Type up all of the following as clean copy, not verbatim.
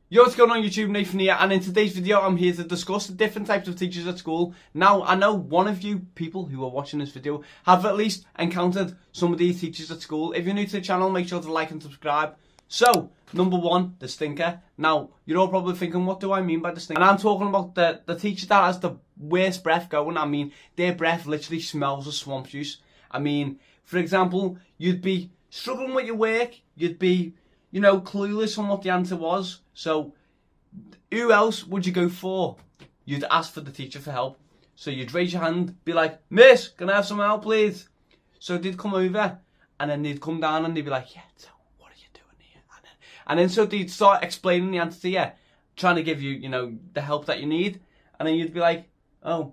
Yo, what's going on YouTube? Nathan here, and in today's video I'm here to discuss the different types of teachers at school. Now, I know one of you people who are watching this video have at least encountered some of these teachers at school. If you're new to the channel, make sure to like and subscribe. So, number one, the stinker. Now, you're all probably thinking, what do I mean by the stinker? And I'm talking about the teacher that has the worst breath going. I mean, their breath literally smells of swamp juice. I mean, for example, you'd be struggling with your work, you'd be, you know, clueless on what the answer was. So, who else would you go for? You'd ask for the teacher for help. So you'd raise your hand, be like, "Miss, can I have some help, please?" So they'd come over, and then they'd come down and they'd be like, "Yeah, so what are you doing here?" And then so they'd start explaining the answer to you, trying to give you, you know, the help that you need. And then you'd be like, "Oh."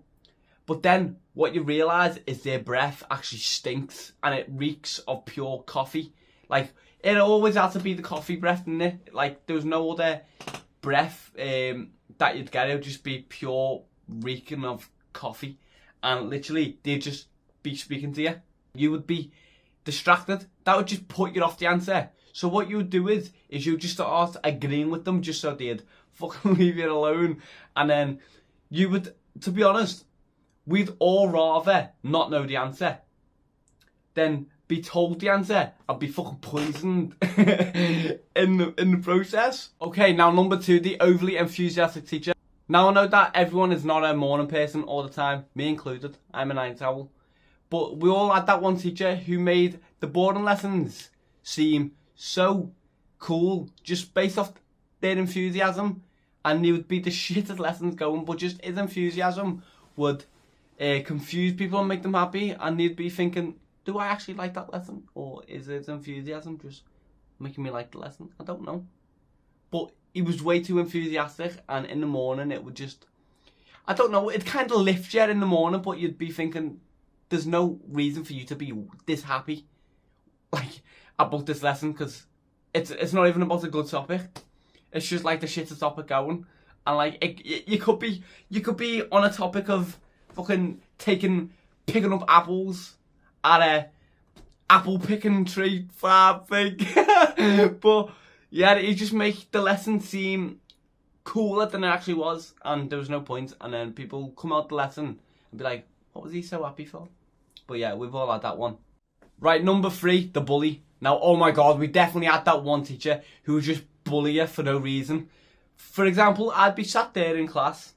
But then what you realise is their breath actually stinks, and it reeks of pure coffee. Like, it always had to be the coffee breath, didn't it? Like, there was no other breath that you'd get. It would just be pure reeking of coffee. And literally, they'd just be speaking to you. You would be distracted. That would just put you off the answer. So what you would do is you just start agreeing with them just so they'd fucking leave you alone. And then you would, to be honest, we'd all rather not know the answer than be told the answer and be fucking poisoned in the process. Okay, now number two, the overly enthusiastic teacher. Now I know that everyone is not a morning person all the time, me included. I'm a night owl. But we all had that one teacher who made the boring lessons seem so cool just based off their enthusiasm, and they would be the shittest lessons going, but just his enthusiasm would confuse people and make them happy, and they'd be thinking, do I actually like that lesson? Or is his enthusiasm just making me like the lesson? I don't know. But he was way too enthusiastic, and in the morning it would just, I don't know, it kind of lift you in the morning, but you'd be thinking, there's no reason for you to be this happy like about this lesson, because it's not even about a good topic. It's just like the shittest topic going. And like, you could be on a topic of fucking picking up apples at a apple picking tree farm thing. But yeah, it just make the lesson seem cooler than it actually was, and there was no point. And then people come out the lesson and be like, what was he so happy for? But yeah, we've all had that one. Right, number three, the bully. Now, oh my god, we definitely had that one teacher who would just bully you for no reason. For example, I'd be sat there in class,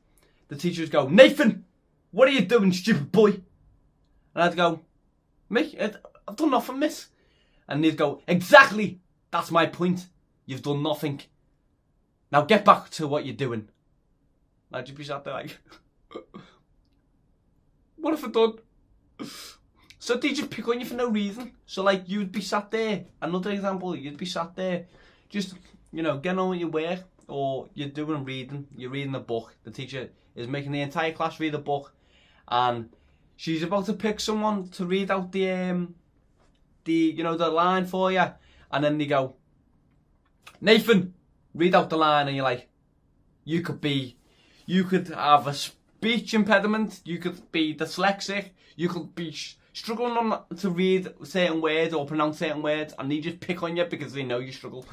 the teacher would go, "Nathan, what are you doing, stupid boy?" And I'd go, "Me? I've done nothing, miss." And they'd go, "Exactly, that's my point. You've done nothing. Now get back to what you're doing." And I'd just be sat there like, what have I done? So they just pick on you for no reason. So like, you'd be sat there, another example, you'd be sat there, just, you know, getting on with your work, or you're doing reading, you're reading a book, the teacher is making the entire class read a book, and she's about to pick someone to read out the you know, the line for you, and then they go, "Nathan, read out the line," and you're like, you could have a speech impediment, you could be dyslexic, you could be struggling to read certain words or pronounce certain words, and they just pick on you because they know you struggle.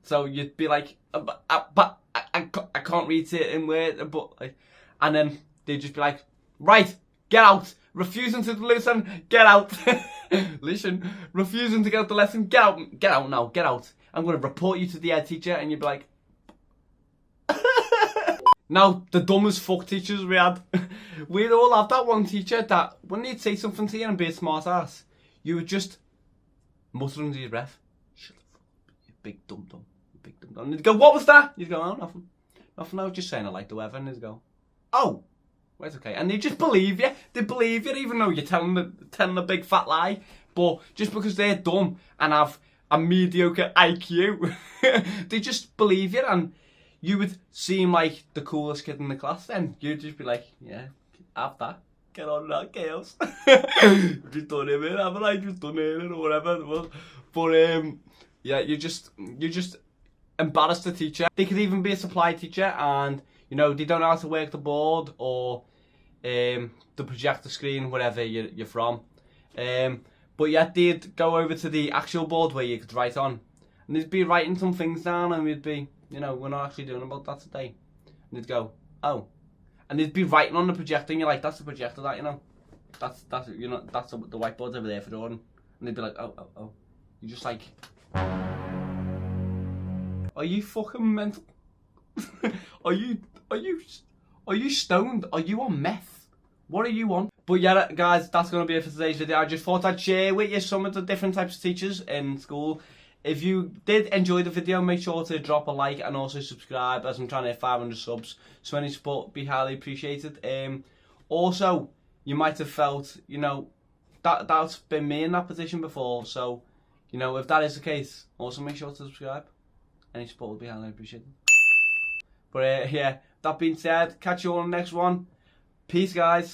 So you'd be like, but I can't read certain words, but like, and then they'd just be like, "Right, get out. Refusing to listen, get out." Listen, refusing to get out the lesson, get out now, get out. I'm going to report you to the head teacher. And you'd be like, now, the dumbest fuck teachers we had. We'd all have that one teacher that when they'd say something to you and be a smart ass, you would just mutter under your breath, "Shut the fuck up, you big dum dum, you big dum dum." And they'd go, "What was that?" You'd go, "Oh, nothing. Nothing, I was just saying I like the weather." And they'd go, "Oh, well, it's okay." And they just believe you. They believe you even though you're telling a big fat lie. But just because they're dumb and have a mediocre IQ, they just believe you, and you would seem like the coolest kid in the class then. You'd just be like, "Yeah, have that. Get on that, girls." Just done it, man. Haven't I just done it or whatever it was. But yeah, you just embarrass the teacher. They could even be a supply teacher, and you know, they don't know how to work the board or the projector screen, wherever you're from. But yeah, they'd go over to the actual board where you could write on, and they'd be writing some things down, and we'd be, you know, we're not actually doing about that today. And they'd go, oh. And they'd be writing on the projector, and you're like, that's the projector, that, you know. That's you know, that's the whiteboard's over there for drawing. And they'd be like, oh. You're just like, are you fucking mental? Are you stoned? Are you on meth? What are you on? But yeah, guys, that's going to be it for today's video. I just thought I'd share with you some of the different types of teachers in school. If you did enjoy the video, make sure to drop a like and also subscribe, as I'm trying to hit 500 subs. So any support would be highly appreciated. Also, you might have felt, you know, that's been me in that position before. So, you know, if that is the case, also make sure to subscribe. Any support would be highly appreciated. But yeah, that being said, catch you all on the next one. Peace, guys.